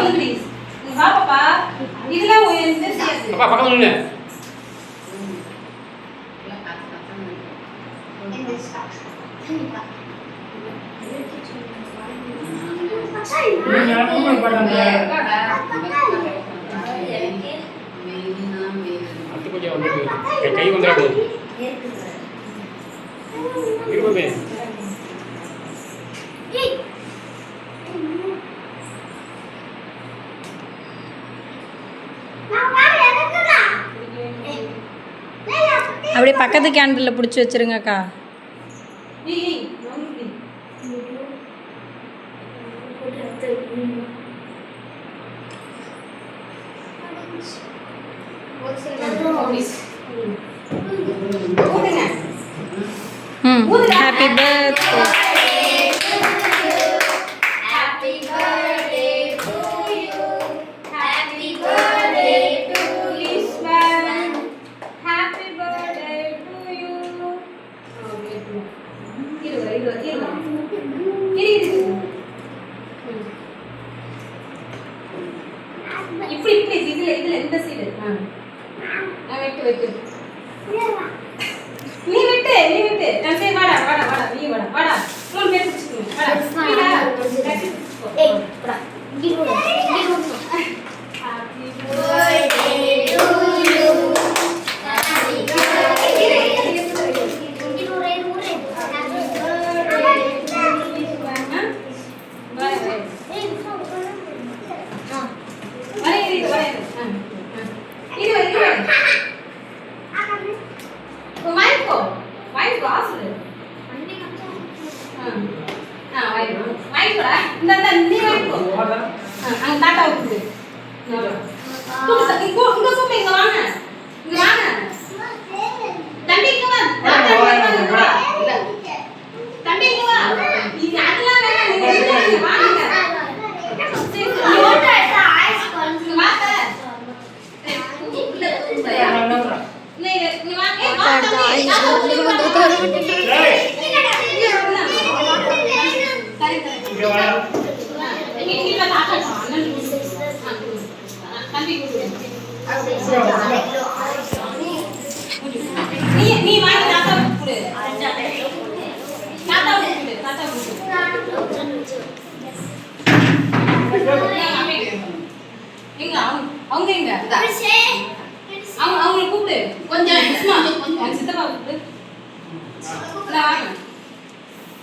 Please வா பாப்பா இதெல்லாம் இந்த பாப்பா பக்கத்துல நில்லு கை வந்துடா போகுது இருப்பே அப்படியே பக்கத்து கேண்டில் பிடிச்சி வச்சிருங்கக்கா. Happy birthday. இப்படி இப்படி இதுல இந்த சைடு வெட்டு நீ விட்டு நான் சரி வாடா நீ வாடா மூணு பேர் பிடிச்சிக்கோங்க வாடா நீ வாங்கி தாத்தா கொடு தாத்தா எங்க அவங்க எங்க அவங்க கூப்பிடு கொஞ்சம் சித்தப்பா கூப்பிடு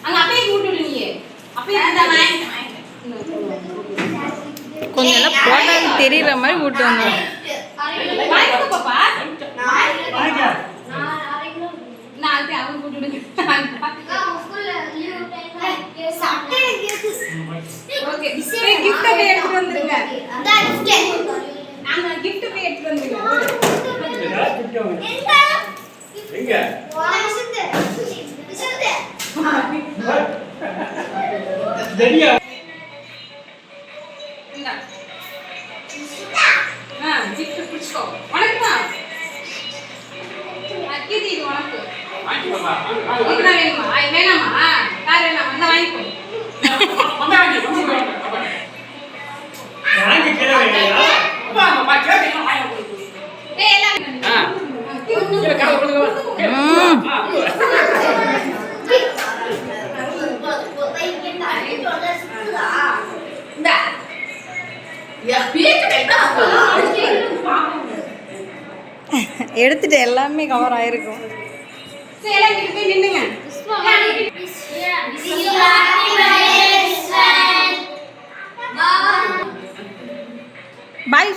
அங்க அப்பயே கூப்பிட்டு நீ அப்பயே கொஞ்சம் எல்லாம் போட்டாலும் தெரியற மாதிரி ஊட்டுவாங்க. அவங்க கூப்பிட்டு வேணாமா கார் வேணாமா வாங்கிக்கோ எடுத்துட்டு எல்லாமே கவர் ஆயிருக்கும். பாய்.